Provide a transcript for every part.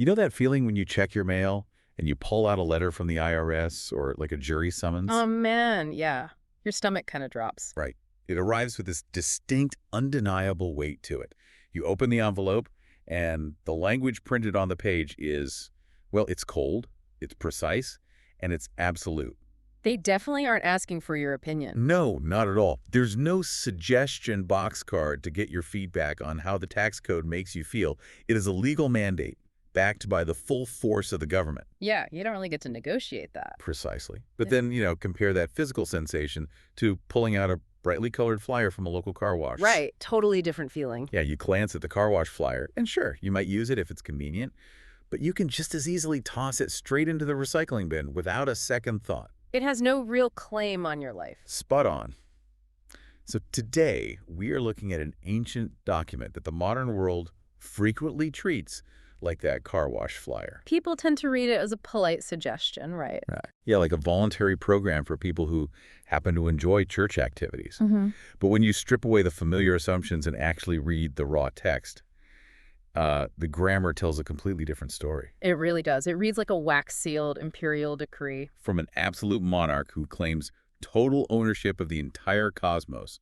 You know that feeling when you check your mail and you pull out a letter from the IRS or like a jury summons? Oh, man, yeah. Your stomach kind of drops. Right. It arrives with this distinct, undeniable weight to it. You open the envelope, and the language printed on the page is, well, it's cold, it's precise, and it's absolute. They definitely aren't asking for your opinion. No, not at all. There's no suggestion box card to get your feedback on how the tax code makes you feel. It is a legal mandate, backed by the full force of the government. Yeah, you don't really get to negotiate that. Precisely. But Yeah. then, compare that physical sensation to pulling out a brightly colored flyer from a local car wash. Right, totally different feeling. Yeah, you glance at the car wash flyer, and sure, you might use it if it's convenient, but you can just as easily toss it straight into the recycling bin without a second thought. It has no real claim on your life. Spot on. So today, we are looking at an ancient document that the modern world frequently treats like that car wash flyer. People tend to read it as a polite suggestion, right? Right. Yeah, like a voluntary program for people who happen to enjoy church activities. But when you strip away the familiar assumptions and actually read the raw text, the grammar tells a completely different story. It really does. It reads like a wax-sealed imperial decree. From an absolute monarch who claims total ownership of the entire cosmos.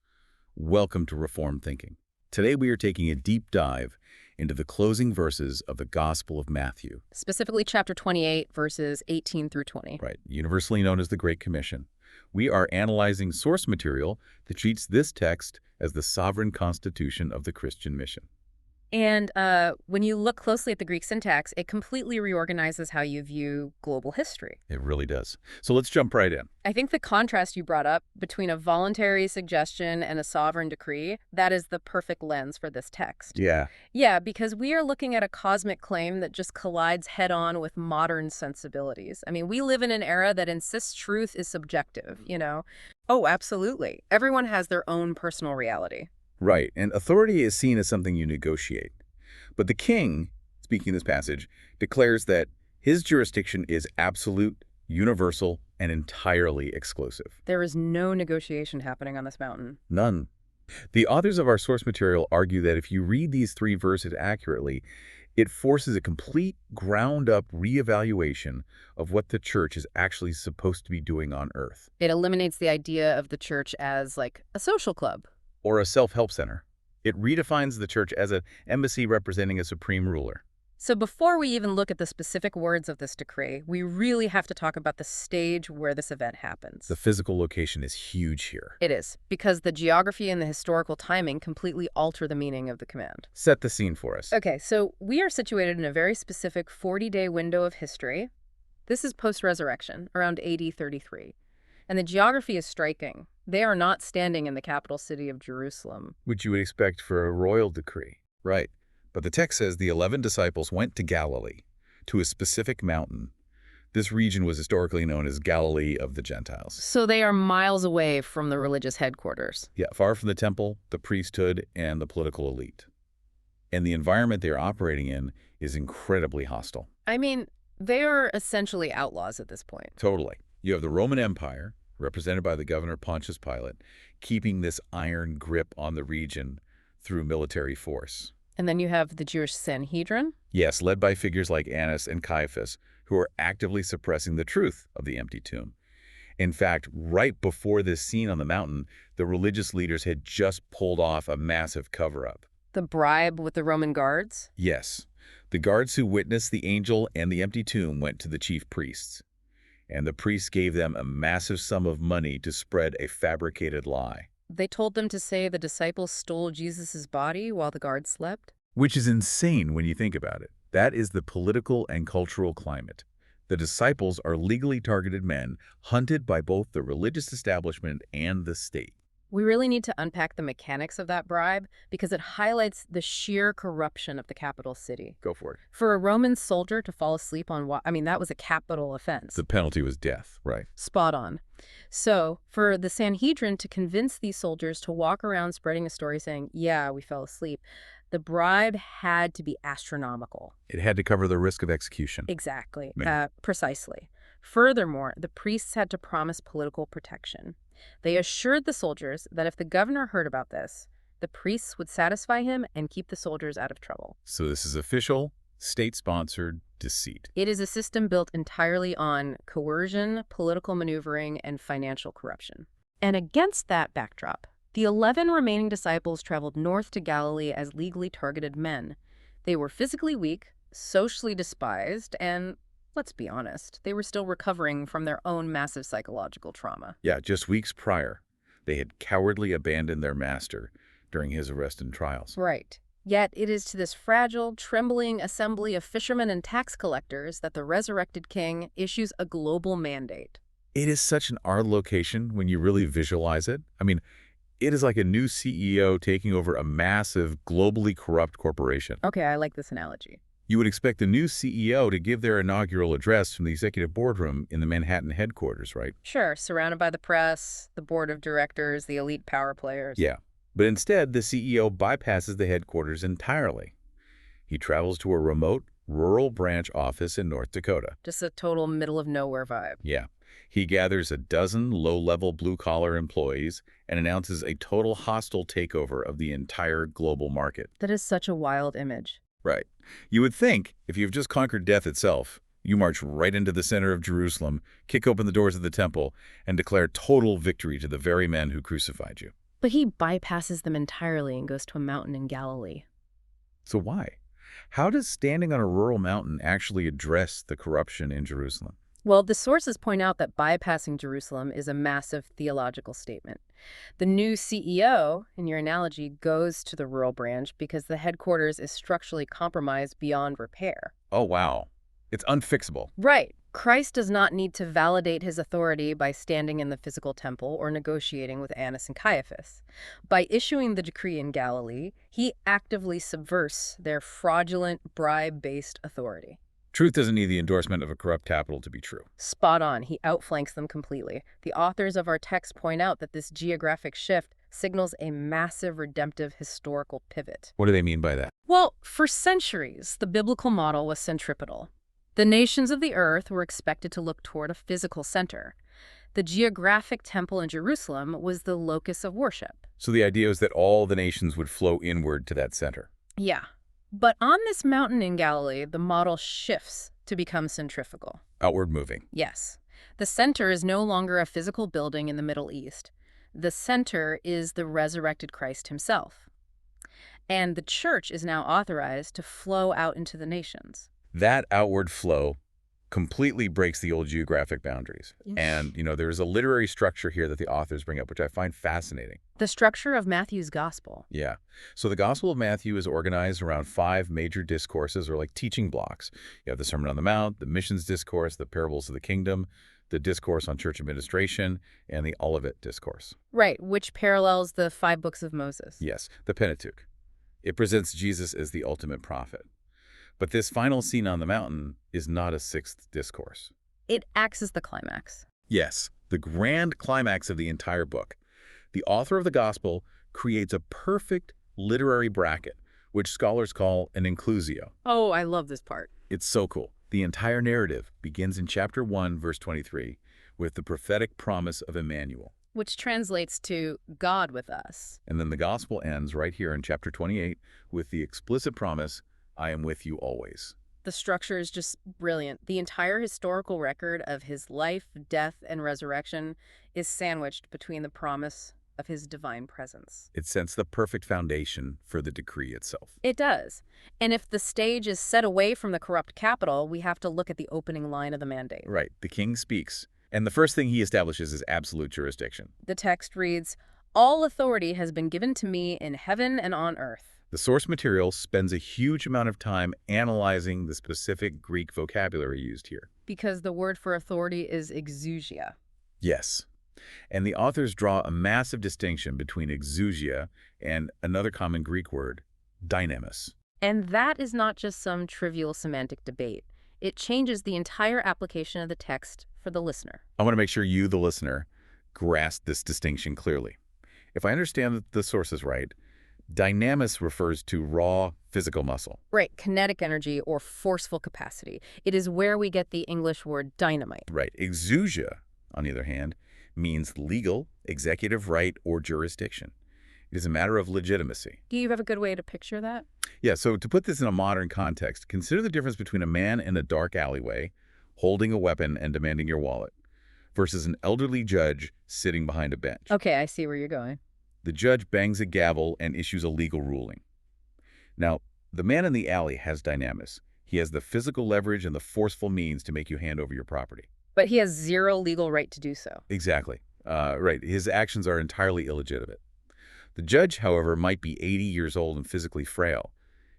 Welcome to Reformed thinking. Today we are taking a deep dive into the closing verses of the Gospel of Matthew. Specifically chapter 28, verses 18 through 20. Right, universally known as the Great Commission. We are analyzing source material that treats this text as the sovereign constitution of the Christian mission. And when you look closely at the Greek syntax, it completely reorganizes how you view global history. It really does. So let's jump right in. I think the contrast you brought up between a voluntary suggestion and a sovereign decree, that is the perfect lens for this text. Yeah. Yeah, because we are looking at a cosmic claim that just collides head-on with modern sensibilities. I mean, we live in an era that insists truth is subjective, you know? Oh, absolutely. Everyone has their own personal reality. Right, and authority is seen as something you negotiate. But the king, speaking in this passage, declares that his jurisdiction is absolute, universal, and entirely exclusive. There is no negotiation happening on this mountain. None. The authors of our source material argue that if you read these three verses accurately, it forces a complete, ground-up reevaluation of what the church is actually supposed to be doing on earth. It eliminates the idea of the church as, like, a social club. Or a self-help center. It redefines the church as an embassy representing a supreme ruler. So before we even look at the specific words of this decree, we really have to talk about the stage where this event happens. The physical location is huge here. It is, because the geography and the historical timing completely alter the meaning of the command. Set the scene for us. Okay, so we are situated in a very specific 40-day window of history. This is post-resurrection, around AD 33. And the geography is striking. They are not standing in the capital city of Jerusalem. Which you would expect for a royal decree. Right. But the text says the 11 disciples went to Galilee, to a specific mountain. This region was historically known as Galilee of the Gentiles. So they are miles away from the religious headquarters. Yeah, far from the temple, the priesthood, and the political elite. And the environment they are operating in is incredibly hostile. I mean, they are essentially outlaws at this point. Totally. You have the Roman Empire, represented by the governor Pontius Pilate, keeping this iron grip on the region through military force. And then you have the Jewish Sanhedrin. Yes, led by figures like Annas and Caiaphas, who are actively suppressing the truth of the empty tomb. In fact, right before this scene on the mountain, the religious leaders had just pulled off a massive cover-up. The bribe with the Roman guards? Yes. The guards who witnessed the angel and the empty tomb went to the chief priests. And the priests gave them a massive sum of money to spread a fabricated lie. They told them to say the disciples stole Jesus' body while the guards slept? Which is insane when you think about it. That is the political and cultural climate. The disciples are legally targeted men, hunted by both the religious establishment and the state. We really need to unpack the mechanics of that bribe because it highlights the sheer corruption of the capital city. Go for it. For a Roman soldier to fall asleep on that was a capital offense. The penalty was death, right? Spot on. So, for the Sanhedrin to convince these soldiers to walk around spreading a story saying, yeah, we fell asleep, the bribe had to be astronomical. It had to cover the risk of execution. Exactly. Precisely. Furthermore, the priests had to promise political protection. They assured the soldiers that if the governor heard about this, the priests would satisfy him and keep the soldiers out of trouble. So this is official, state-sponsored, deceit. It is a system built entirely on coercion, political maneuvering, and financial corruption. And against that backdrop, the 11 remaining disciples traveled north to Galilee as legally targeted men. They were physically weak, socially despised, and, let's be honest, they were still recovering from their own massive psychological trauma. Yeah, just weeks prior, they had cowardly abandoned their master during his arrest and trials. Right. Yet it is to this fragile, trembling assembly of fishermen and tax collectors that the resurrected king issues a global mandate. It is such an odd location when you really visualize it. I mean, it is like a new CEO taking over a massive, globally corrupt corporation. Okay, I like this analogy. You would expect the new CEO to give their inaugural address from the executive boardroom in the Manhattan headquarters, right? Sure, surrounded by the press, the board of directors, the elite power players. Yeah. But instead, the CEO bypasses the headquarters entirely. He travels to a remote, rural branch office in North Dakota. Just a total middle-of-nowhere vibe. Yeah. He gathers a dozen low-level blue-collar employees and announces a total hostile takeover of the entire global market. That is such a wild image. Right. You would think, if you've just conquered death itself, you march right into the center of Jerusalem, kick open the doors of the temple, and declare total victory to the very men who crucified you. But he bypasses them entirely and goes to a mountain in Galilee. So why? How does standing on a rural mountain actually address the corruption in Jerusalem? Well, the sources point out that bypassing Jerusalem is a massive theological statement. The new CEO, in your analogy, goes to the rural branch because the headquarters is structurally compromised beyond repair. Oh, wow. It's unfixable. Right. Christ does not need to validate his authority by standing in the physical temple or negotiating with Annas and Caiaphas. By issuing the decree in Galilee, he actively subverts their fraudulent, bribe-based authority. Truth doesn't need the endorsement of a corrupt capital to be true. Spot on. He outflanks them completely. The authors of our text point out that this geographic shift signals a massive redemptive historical pivot. What do they mean by that? Well, for centuries, the biblical model was centripetal. The nations of the earth were expected to look toward a physical center. The geographic temple in Jerusalem was the locus of worship. So the idea is that all the nations would flow inward to that center. Yeah. But on this mountain in Galilee, the model shifts to become centrifugal. Outward moving. Yes. The center is no longer a physical building in the Middle East. The center is the resurrected Christ himself. And the church is now authorized to flow out into the nations. That outward flow completely breaks the old geographic boundaries. And, there's a literary structure here that the authors bring up, which I find fascinating. The structure of Matthew's gospel. Yeah. So the Gospel of Matthew is organized around 5 major discourses, or like teaching blocks. You have the Sermon on the Mount, the missions discourse, the parables of the kingdom, the discourse on church administration, and the Olivet discourse. Right, which parallels the 5 books of Moses. Yes, the Pentateuch. It presents Jesus as the ultimate prophet. But this final scene on the mountain is not a 6th discourse. It acts as the climax. Yes, the grand climax of the entire book. The author of the gospel creates a perfect literary bracket, which scholars call an inclusio. Oh, I love this part. It's so cool. The entire narrative begins in chapter 1, verse 23, with the prophetic promise of Emmanuel. Which translates to God with us. And then the gospel ends right here in chapter 28 with the explicit promise, I am with you always. The structure is just brilliant. The entire historical record of his life, death, and resurrection is sandwiched between the promise of his divine presence. It sets the perfect foundation for the decree itself. It does. And if the stage is set away from the corrupt capital, we have to look at the opening line of the mandate. Right. The king speaks. And the first thing he establishes is absolute jurisdiction. The text reads, "All authority has been given to me in heaven and on earth." The source material spends a huge amount of time analyzing the specific Greek vocabulary used here. Because the word for authority is exousia. Yes. And the authors draw a massive distinction between exousia and another common Greek word, dynamis. And that is not just some trivial semantic debate. It changes the entire application of the text for the listener. I want to make sure you, the listener, grasp this distinction clearly. If I understand the sources right, dynamis refers to raw physical muscle. Right, kinetic energy or forceful capacity. It is where we get the English word dynamite. Right. Exousia, on the other hand, means legal, executive right, or jurisdiction. It is a matter of legitimacy. Do you have a good way to picture that? Yeah, so to put this in a modern context, consider the difference between a man in a dark alleyway holding a weapon and demanding your wallet versus an elderly judge sitting behind a bench. Okay, I see where you're going. The judge bangs a gavel and issues a legal ruling. Now, the man in the alley has dynamis. He has the physical leverage and the forceful means to make you hand over your property. But he has zero legal right to do so. Exactly. Right. His actions are entirely illegitimate. The judge, however, might be 80 years old and physically frail.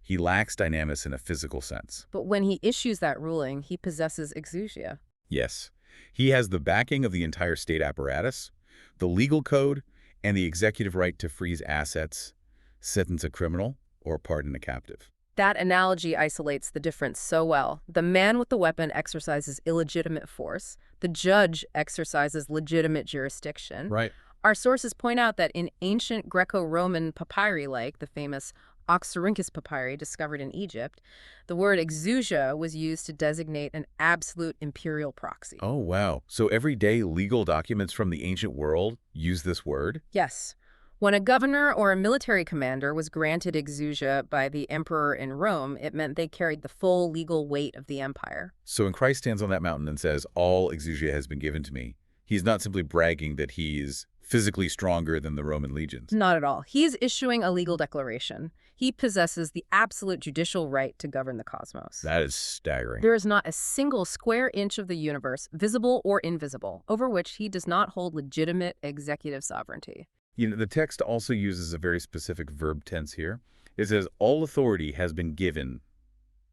He lacks dynamis in a physical sense. But when he issues that ruling, he possesses exousia. Yes. He has the backing of the entire state apparatus, the legal code, and the executive right to freeze assets, sentence a criminal, or pardon a captive. That analogy isolates the difference so well. The man with the weapon exercises illegitimate force. The judge exercises legitimate jurisdiction. Right. Our sources point out that in ancient Greco-Roman papyri, like the famous Oxyrhynchus papyri discovered in Egypt, the word exousia was used to designate an absolute imperial proxy. Oh, wow. So everyday legal documents from the ancient world use this word? Yes. When a governor or a military commander was granted exousia by the emperor in Rome, it meant they carried the full legal weight of the empire. So when Christ stands on that mountain and says, all exousia has been given to me, he's not simply bragging that he's physically stronger than the Roman legions. Not at all. He's issuing a legal declaration. He possesses the absolute judicial right to govern the cosmos. That is staggering. There is not a single square inch of the universe, visible or invisible, over which he does not hold legitimate executive sovereignty. You know, the text also uses a very specific verb tense here. It says, all authority has been given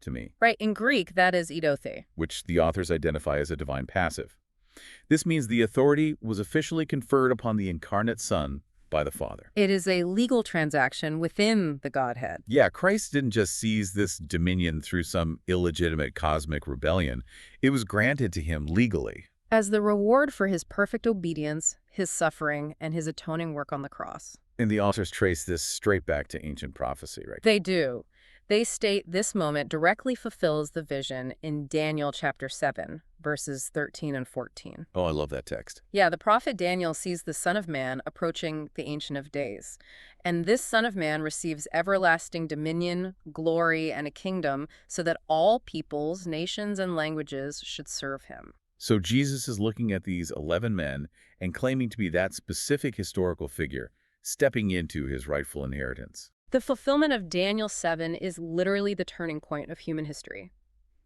to me. Right, in Greek, that is idothe. Which the authors identify as a divine passive. This means the authority was officially conferred upon the incarnate Son by the Father. It is a legal transaction within the Godhead. Yeah, Christ didn't just seize this dominion through some illegitimate cosmic rebellion. It was granted to him legally. As the reward for his perfect obedience, his suffering, and his atoning work on the cross. And the authors trace this straight back to ancient prophecy, right? They do. They state this moment directly fulfills the vision in Daniel chapter 7, verses 13 and 14. Oh, I love that text. Yeah, the prophet Daniel sees the Son of Man approaching the Ancient of Days. And this Son of Man receives everlasting dominion, glory, and a kingdom so that all peoples, nations, and languages should serve him. So Jesus is looking at these 11 men and claiming to be that specific historical figure, stepping into his rightful inheritance. The fulfillment of Daniel 7 is literally the turning point of human history.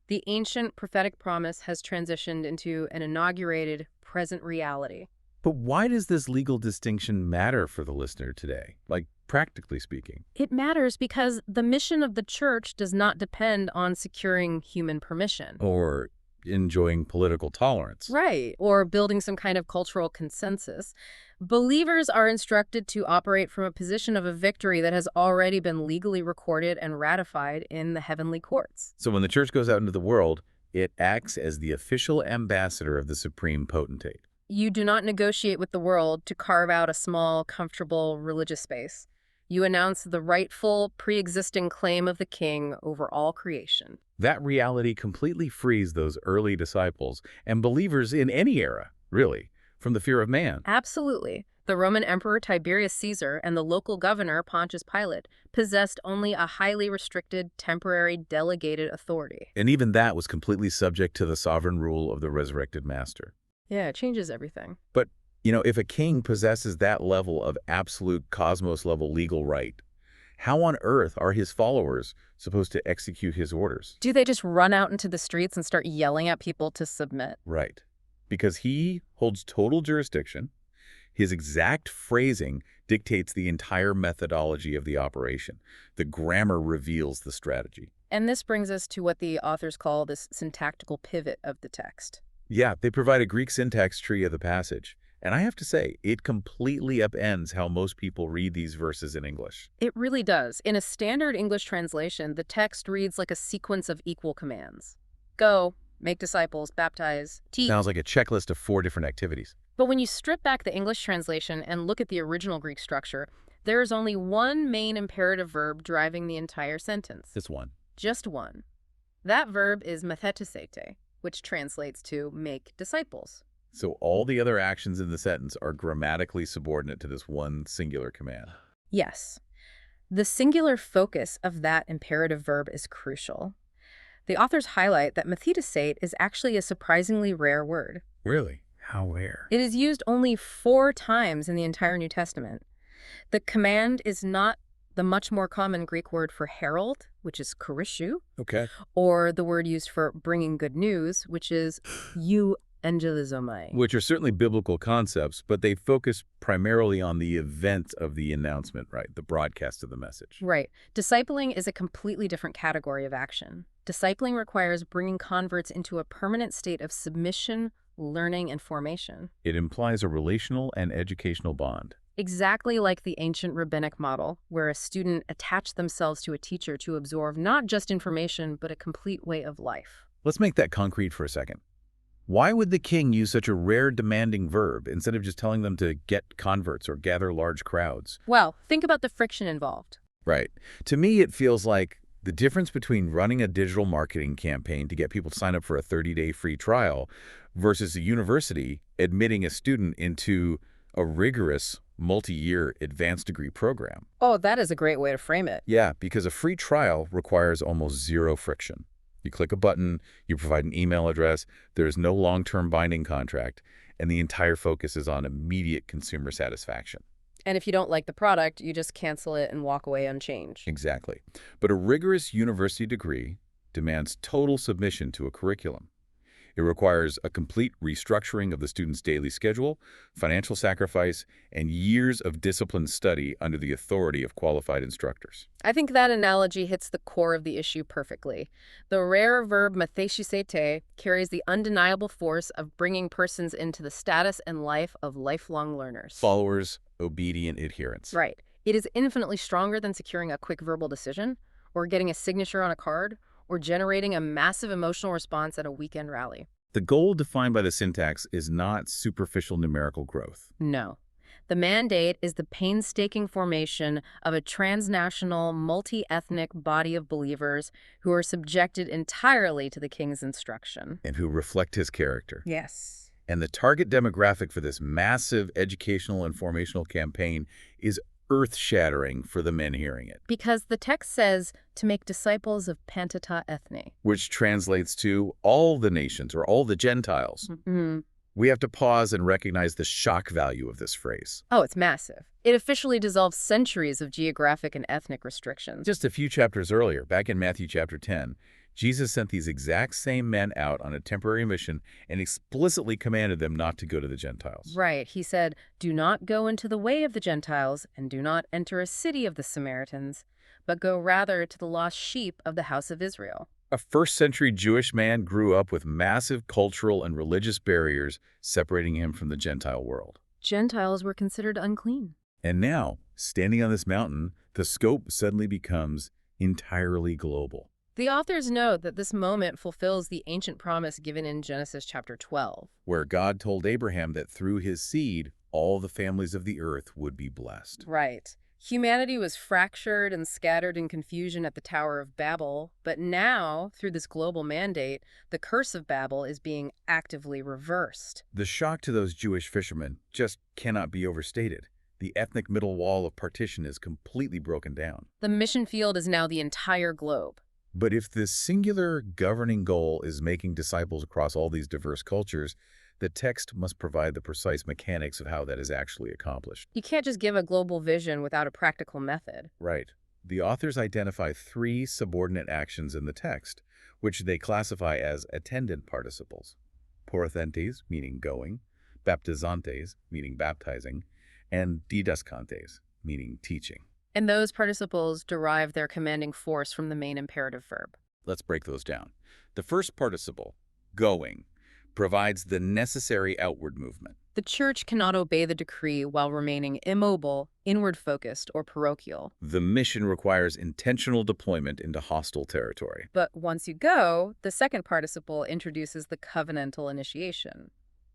The ancient prophetic promise has transitioned into an inaugurated present reality. But why does this legal distinction matter for the listener today, like practically speaking? It matters because the mission of the church does not depend on securing human permission. Or enjoying political tolerance. Right, or building some kind of cultural consensus. Believers are instructed to operate from a position of a victory that has already been legally recorded and ratified in the heavenly courts. So when the church goes out into the world, it acts as the official ambassador of the supreme potentate. You do not negotiate with the world to carve out a small, comfortable religious space. You announce the rightful, pre-existing claim of the king over all creation. That reality completely frees those early disciples and believers in any era, really, from the fear of man. Absolutely. The Roman Emperor Tiberius Caesar and the local governor Pontius Pilate possessed only a highly restricted, temporary, delegated authority. And even that was completely subject to the sovereign rule of the resurrected master. Yeah, it changes everything. But, you know, if a king possesses that level of absolute cosmos-level legal right, how on earth are his followers supposed to execute his orders? Do they just run out into the streets and start yelling at people to submit? Right. Because he holds total jurisdiction. His exact phrasing dictates the entire methodology of the operation. The grammar reveals the strategy. And this brings us to what the authors call this syntactical pivot of the text. Yeah, they provide a Greek syntax tree of the passage. And I have to say, it completely upends how most people read these verses in English. It really does. In a standard English translation, the text reads like a sequence of equal commands. Go, make disciples, baptize, teach. Sounds like a checklist of 4 different activities. But when you strip back the English translation and look at the original Greek structure, there is only one main imperative verb driving the entire sentence. This one. Just one. That verb is methetisete, which translates to make disciples. So all the other actions in the sentence are grammatically subordinate to this one singular command. Yes. The singular focus of that imperative verb is crucial. The authors highlight that methodisate is actually a surprisingly rare word. Really? How rare? It is used only 4 times in the entire New Testament. The command is not the much more common Greek word for herald, which is charishu, Okay. or the word used for bringing good news, which is euangelizomai. Which are certainly biblical concepts, but they focus primarily on the event of the announcement, right? The broadcast of the message. Right. Discipling is a completely different category of action. Discipling requires bringing converts into a permanent state of submission, learning, and formation. It implies a relational and educational bond. Exactly like the ancient rabbinic model, where a student attached themselves to a teacher to absorb not just information, but a complete way of life. Let's make that concrete for a second. Why would the king use such a rare, demanding verb instead of just telling them to get converts or gather large crowds? Well, think about the friction involved. Right. To me, it feels like the difference between running a digital marketing campaign to get people to sign up for a 30-day free trial versus a university admitting a student into a rigorous multi-year advanced degree program. Oh, that is a great way to frame it. Yeah, because a free trial requires almost zero friction. You click a button, you provide an email address, there is no long-term binding contract, and the entire focus is on immediate consumer satisfaction. And if you don't like the product, you just cancel it and walk away unchanged. Exactly. But a rigorous university degree demands total submission to a curriculum. It requires a complete restructuring of the student's daily schedule, financial sacrifice, and years of disciplined study under the authority of qualified instructors. I think that analogy hits the core of the issue perfectly. The rare verb methodisate carries the undeniable force of bringing persons into the status and life of lifelong learners. Followers, obedient adherents. Right. It is infinitely stronger than securing a quick verbal decision, or getting a signature on a card, or generating a massive emotional response at a weekend rally. The goal defined by the syntax is not superficial numerical growth. No. The mandate is the painstaking formation of a transnational, multi-ethnic body of believers who are subjected entirely to the king's instruction. And who reflect his character. Yes. And the target demographic for this massive educational and formational campaign is earth-shattering for the men hearing it. Because the text says to make disciples of pantata ethne. Which translates to all the nations or all the Gentiles. Mm-hmm. We have to pause and recognize the shock value of this phrase. Oh, it's massive. It officially dissolves centuries of geographic and ethnic restrictions. Just a few chapters earlier, back in Matthew chapter 10, Jesus sent these exact same men out on a temporary mission and explicitly commanded them not to go to the Gentiles. Right. He said, "Do not go into the way of the Gentiles, and do not enter a city of the Samaritans, but go rather to the lost sheep of the house of Israel." A first-century Jewish man grew up with massive cultural and religious barriers separating him from the Gentile world. Gentiles were considered unclean. And now, standing on this mountain, the scope suddenly becomes entirely global. The authors note that this moment fulfills the ancient promise given in Genesis chapter 12. Where God told Abraham that through his seed, all the families of the earth would be blessed. Right. Humanity was fractured and scattered in confusion at the Tower of Babel, but now, through this global mandate, the curse of Babel is being actively reversed. The shock to those Jewish fishermen just cannot be overstated. The ethnic middle wall of partition is completely broken down. The mission field is now the entire globe. But if the singular governing goal is making disciples across all these diverse cultures, the text must provide the precise mechanics of how that is actually accomplished. You can't just give a global vision without a practical method. Right. The authors identify 3 subordinate actions in the text, which they classify as attendant participles. Porthentes, meaning going, baptizantes, meaning baptizing, and didascantes, meaning teaching. And those participles derive their commanding force from the main imperative verb. Let's break those down. The first participle, going, provides the necessary outward movement. The church cannot obey the decree while remaining immobile, inward-focused, or parochial. The mission requires intentional deployment into hostile territory. But once you go, the second participle introduces the covenantal initiation,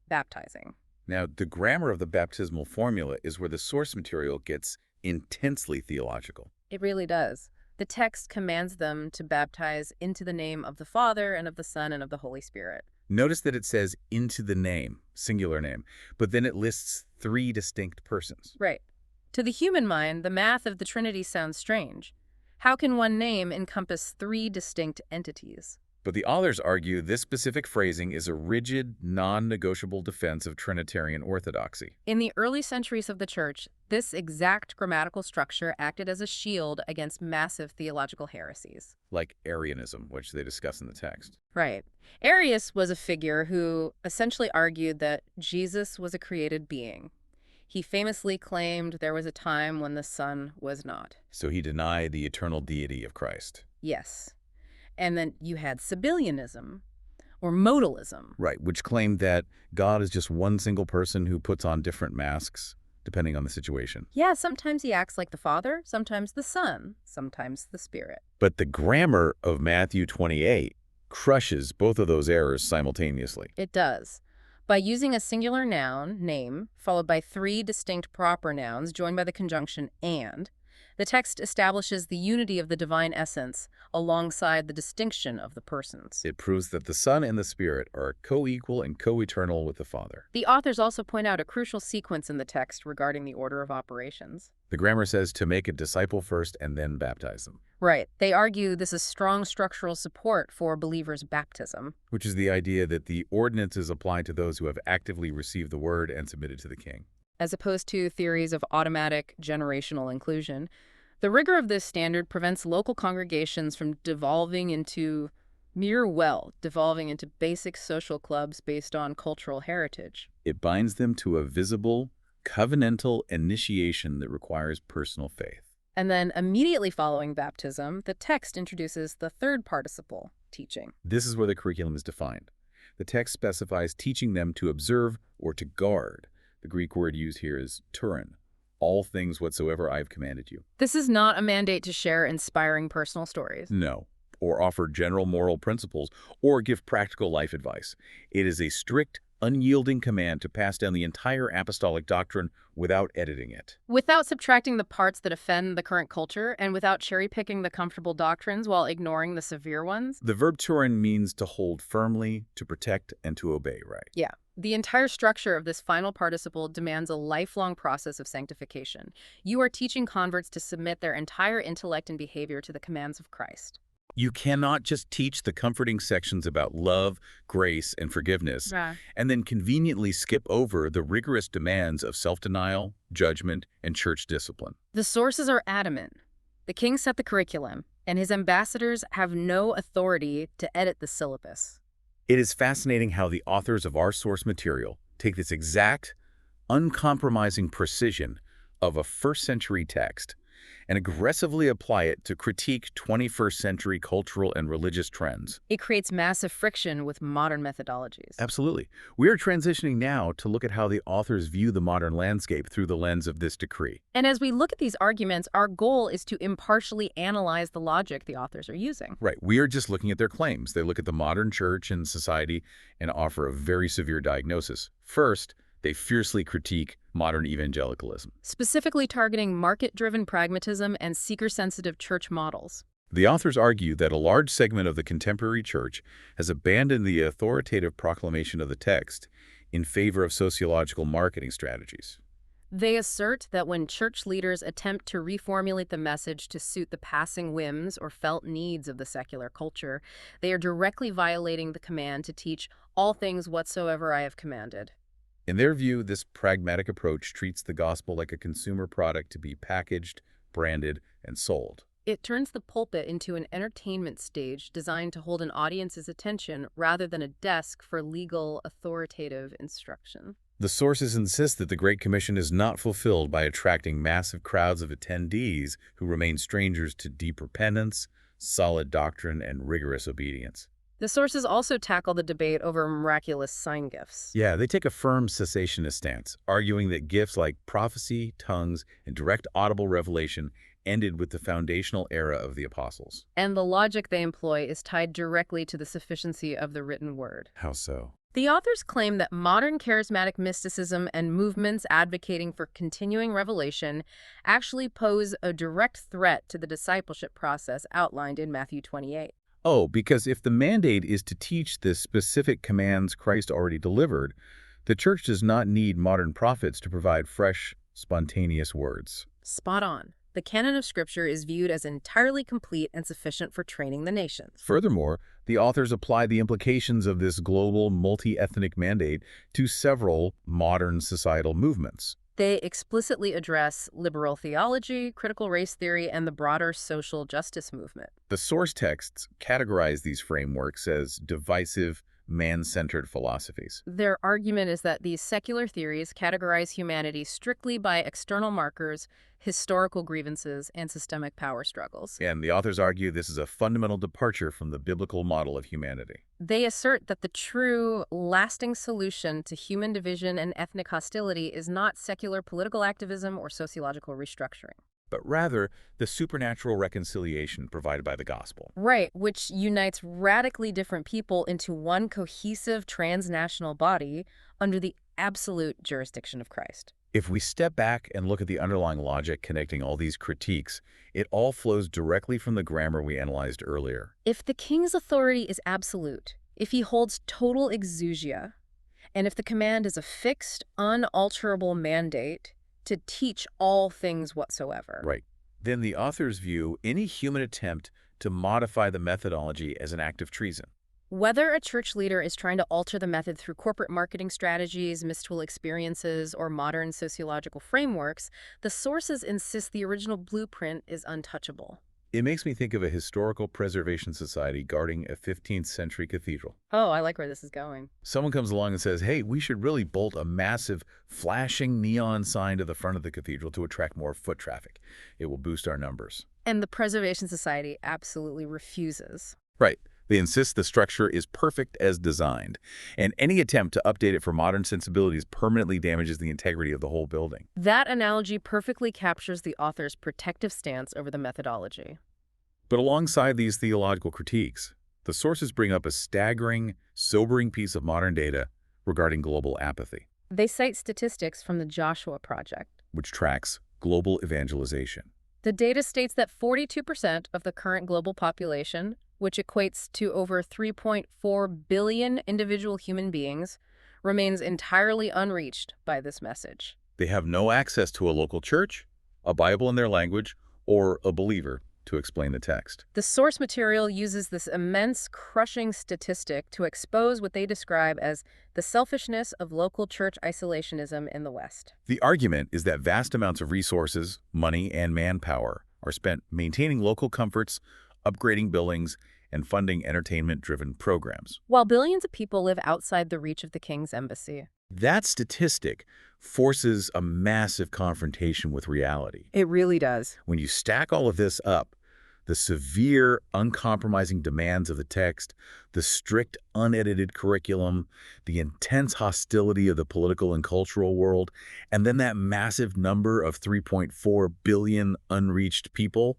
baptizing. Now, the grammar of the baptismal formula is where the source material gets intensely theological. It really does. The text commands them to baptize into the name of the Father and of the Son and of the Holy Spirit. Notice that it says into the name, singular name, but then it lists 3 distinct persons. Right. To the human mind, the math of the Trinity sounds strange. How can one name encompass three distinct entities? But the authors argue this specific phrasing is a rigid, non-negotiable defense of Trinitarian orthodoxy. In the early centuries of the Church, this exact grammatical structure acted as a shield against massive theological heresies. Like Arianism, which they discuss in the text. Right. Arius was a figure who essentially argued that Jesus was a created being. He famously claimed there was a time when the Son was not. So he denied the eternal deity of Christ. Yes. And then you had Sabellianism, or modalism. Right, which claimed that God is just one single person who puts on different masks, depending on the situation. Yeah, sometimes he acts like the Father, sometimes the Son, sometimes the Spirit. But the grammar of Matthew 28 crushes both of those errors simultaneously. It does. By using a singular noun, name, followed by three distinct proper nouns joined by the conjunction and, the text establishes the unity of the divine essence alongside the distinction of the persons. It proves that the Son and the Spirit are co-equal and co-eternal with the Father. The authors also point out a crucial sequence in the text regarding the order of operations. The grammar says to make a disciple first and then baptize them. Right. They argue this is strong structural support for believers' baptism. Which is the idea that the ordinances apply to those who have actively received the word and submitted to the king. As opposed to theories of automatic generational inclusion, the rigor of this standard prevents local congregations from devolving into devolving into basic social clubs based on cultural heritage. It binds them to a visible, covenantal initiation that requires personal faith. And then immediately following baptism, the text introduces the third participle, teaching. This is where the curriculum is defined. The text specifies teaching them to observe or to guard. The Greek word used here is turin, all things whatsoever I have commanded you. This is not a mandate to share inspiring personal stories. No, or offer general moral principles, or give practical life advice. It is a strict, unyielding command to pass down the entire apostolic doctrine without editing it. Without subtracting the parts that offend the current culture, and without cherry-picking the comfortable doctrines while ignoring the severe ones. The verb turin means to hold firmly, to protect, and to obey, right? Yeah. The entire structure of this final participle demands a lifelong process of sanctification. You are teaching converts to submit their entire intellect and behavior to the commands of Christ. You cannot just teach the comforting sections about love, grace, and forgiveness, and then conveniently skip over the rigorous demands of self-denial, judgment, and church discipline. The sources are adamant. The king set the curriculum, and his ambassadors have no authority to edit the syllabus. It is fascinating how the authors of our source material take this exact, uncompromising precision of a first-century text and aggressively apply it to critique 21st century cultural and religious trends. It creates massive friction with modern methodologies. Absolutely. We are transitioning now to look at how the authors view the modern landscape through the lens of this decree. And as we look at these arguments, our goal is to impartially analyze the logic the authors are using. Right. We are just looking at their claims. They look at the modern church and society and offer a very severe diagnosis. First, they fiercely critique modern evangelicalism, specifically targeting market-driven pragmatism and seeker-sensitive church models. The authors argue that a large segment of the contemporary church has abandoned the authoritative proclamation of the text in favor of sociological marketing strategies. They assert that when church leaders attempt to reformulate the message to suit the passing whims or felt needs of the secular culture, they are directly violating the command to teach all things whatsoever I have commanded. In their view, this pragmatic approach treats the gospel like a consumer product to be packaged, branded, and sold. It turns the pulpit into an entertainment stage designed to hold an audience's attention rather than a desk for legal, authoritative instruction. The sources insist that the Great Commission is not fulfilled by attracting massive crowds of attendees who remain strangers to deep repentance, solid doctrine, and rigorous obedience. The sources also tackle the debate over miraculous sign gifts. Yeah, they take a firm cessationist stance, arguing that gifts like prophecy, tongues, and direct audible revelation ended with the foundational era of the apostles. And the logic they employ is tied directly to the sufficiency of the written word. How so? The authors claim that modern charismatic mysticism and movements advocating for continuing revelation actually pose a direct threat to the discipleship process outlined in Matthew 28. Oh, because if the mandate is to teach the specific commands Christ already delivered, the church does not need modern prophets to provide fresh, spontaneous words. Spot on. The canon of Scripture is viewed as entirely complete and sufficient for training the nations. Furthermore, the authors apply the implications of this global multi-ethnic mandate to several modern societal movements. They explicitly address liberal theology, critical race theory, and the broader social justice movement. The source texts categorize these frameworks as divisive, man-centered philosophies. Their argument is that these secular theories categorize humanity strictly by external markers, historical grievances, and systemic power struggles. And the authors argue this is a fundamental departure from the biblical model of humanity. They assert that the true, lasting solution to human division and ethnic hostility is not secular political activism or sociological restructuring. But rather the supernatural reconciliation provided by the gospel. Right, which unites radically different people into one cohesive transnational body under the absolute jurisdiction of Christ. If we step back and look at the underlying logic connecting all these critiques, it all flows directly from the grammar we analyzed earlier. If the king's authority is absolute, if he holds total exousia, and if the command is a fixed, unalterable mandate to teach all things whatsoever. Right. Then the authors view any human attempt to modify the methodology as an act of treason. Whether a church leader is trying to alter the method through corporate marketing strategies, mystical experiences, or modern sociological frameworks, the sources insist the original blueprint is untouchable. It makes me think of a historical preservation society guarding a 15th century cathedral. Oh, I like where this is going. Someone comes along and says, hey, we should really bolt a massive flashing neon sign to the front of the cathedral to attract more foot traffic. It will boost our numbers. And the Preservation Society absolutely refuses. Right. They insist the structure is perfect as designed, and any attempt to update it for modern sensibilities permanently damages the integrity of the whole building. That analogy perfectly captures the author's protective stance over the methodology. But alongside these theological critiques, the sources bring up a staggering, sobering piece of modern data regarding global apathy. They cite statistics from the Joshua Project, which tracks global evangelization. The data states that 42% of the current global population, which equates to over 3.4 billion individual human beings, remains entirely unreached by this message. They have no access to a local church, a Bible in their language, or a believer to explain the text. The source material uses this immense, crushing statistic to expose what they describe as the selfishness of local church isolationism in the West. The argument is that vast amounts of resources, money, and manpower are spent maintaining local comforts, upgrading buildings, and funding entertainment-driven programs, while billions of people live outside the reach of the king's embassy. That statistic forces a massive confrontation with reality. It really does. When you stack all of this up, the severe, uncompromising demands of the text, the strict, unedited curriculum, the intense hostility of the political and cultural world, and then that massive number of 3.4 billion unreached people,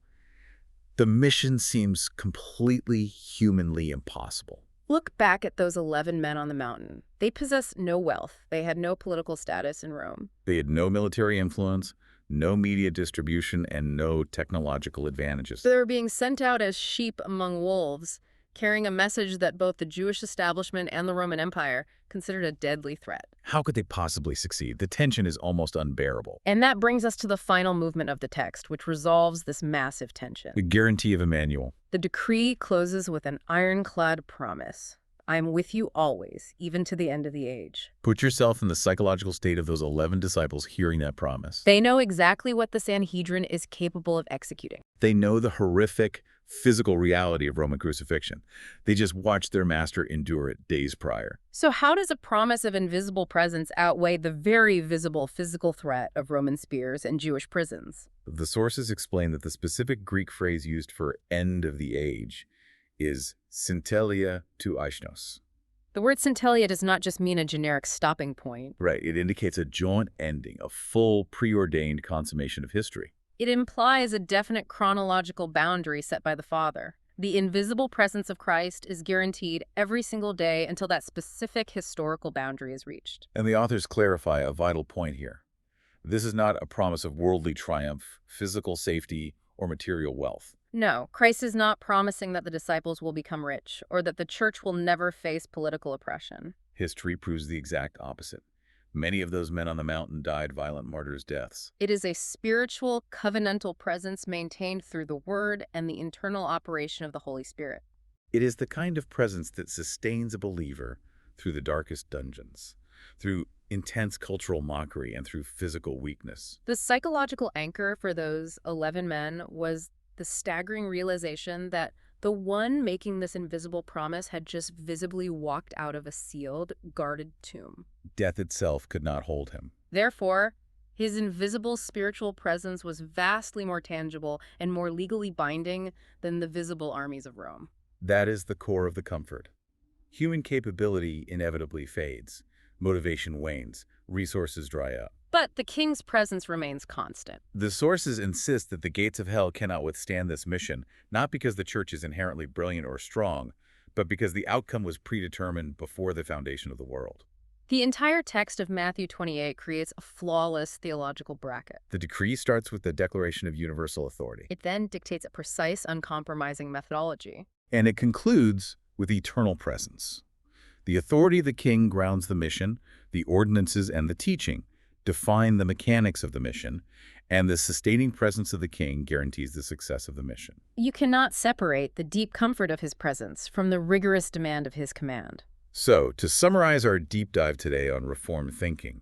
the mission seems completely humanly impossible. Look back at those 11 men on the mountain. They possessed no wealth. They had no political status in Rome. They had no military influence, no media distribution, and no technological advantages. They were being sent out as sheep among wolves, carrying a message that both the Jewish establishment and the Roman Empire considered a deadly threat. How could they possibly succeed? The tension is almost unbearable. And that brings us to the final movement of the text, which resolves this massive tension. The guarantee of Emmanuel. The decree closes with an ironclad promise. I am with you always, even to the end of the age. Put yourself in the psychological state of those 11 disciples hearing that promise. They know exactly what the Sanhedrin is capable of executing. They know the horrific physical reality of Roman crucifixion. They just watched their master endure it days prior. So how does a promise of invisible presence outweigh the very visible physical threat of Roman spears and Jewish prisons? The sources explain that the specific Greek phrase used for end of the age is syntelia to aishnos. The word syntelia does not just mean a generic stopping point. Right, it indicates a joint ending, a full preordained consummation of history. It implies a definite chronological boundary set by the Father. The invisible presence of Christ is guaranteed every single day until that specific historical boundary is reached. And the authors clarify a vital point here. This is not a promise of worldly triumph, physical safety, or material wealth. No, Christ is not promising that the disciples will become rich or that the church will never face political oppression. History proves the exact opposite. Many of those men on the mountain died violent martyrs' deaths. It is a spiritual, covenantal presence maintained through the Word and the internal operation of the Holy Spirit. It is the kind of presence that sustains a believer through the darkest dungeons, through intense cultural mockery, and through physical weakness. The psychological anchor for those 11 men was the staggering realization that the one making this invisible promise had just visibly walked out of a sealed, guarded tomb. Death itself could not hold him. Therefore, his invisible spiritual presence was vastly more tangible and more legally binding than the visible armies of Rome. That is the core of the comfort. Human capability inevitably fades. Motivation wanes. Resources dry up. But the king's presence remains constant. The sources insist that the gates of hell cannot withstand this mission, not because the church is inherently brilliant or strong, but because the outcome was predetermined before the foundation of the world. The entire text of Matthew 28 creates a flawless theological bracket. The decree starts with the declaration of universal authority. It then dictates a precise, uncompromising methodology. And it concludes with eternal presence. The authority of the king grounds the mission, the ordinances and the teaching define the mechanics of the mission, and the sustaining presence of the king guarantees the success of the mission. You cannot separate the deep comfort of his presence from the rigorous demand of his command. So, to summarize our deep dive today on Reformed thinking,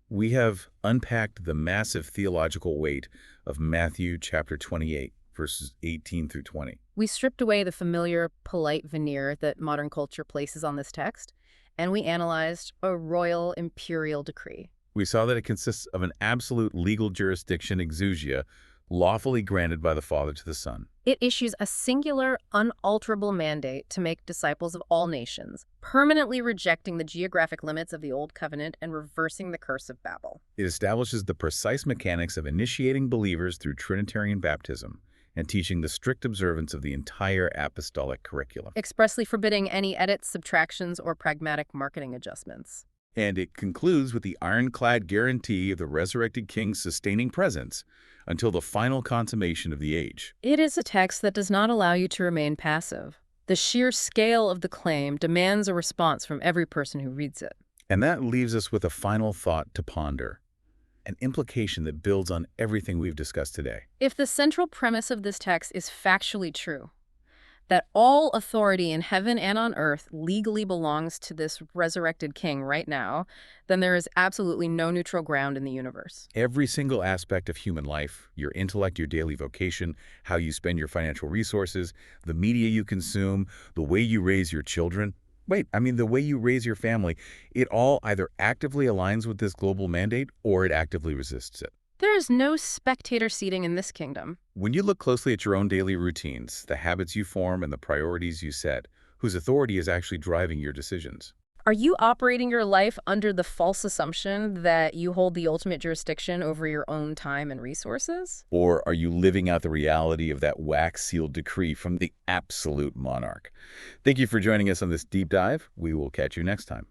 we have unpacked the massive theological weight of Matthew chapter 28, verses 18 through 20. We stripped away the familiar, polite veneer that modern culture places on this text, and we analyzed a royal imperial decree. We saw that it consists of an absolute legal jurisdiction exousia lawfully granted by the Father to the Son. It issues a singular, unalterable mandate to make disciples of all nations, permanently rejecting the geographic limits of the Old Covenant and reversing the curse of Babel. It establishes the precise mechanics of initiating believers through Trinitarian baptism and teaching the strict observance of the entire apostolic curriculum. Expressly forbidding any edits, subtractions, or pragmatic marketing adjustments. And it concludes with the ironclad guarantee of the resurrected King's sustaining presence until the final consummation of the age. It is a text that does not allow you to remain passive. The sheer scale of the claim demands a response from every person who reads it. And that leaves us with a final thought to ponder, an implication that builds on everything we've discussed today. If the central premise of this text is factually true, that all authority in heaven and on earth legally belongs to this resurrected king right now, then there is absolutely no neutral ground in the universe. Every single aspect of human life, your intellect, your daily vocation, how you spend your financial resources, the media you consume, the way you raise your children, the way you raise your family, it all either actively aligns with this global mandate or it actively resists it. There is no spectator seating in this kingdom. When you look closely at your own daily routines, the habits you form and the priorities you set, whose authority is actually driving your decisions? Are you operating your life under the false assumption that you hold the ultimate jurisdiction over your own time and resources? Or are you living out the reality of that wax-sealed decree from the absolute monarch? Thank you for joining us on this deep dive. We will catch you next time.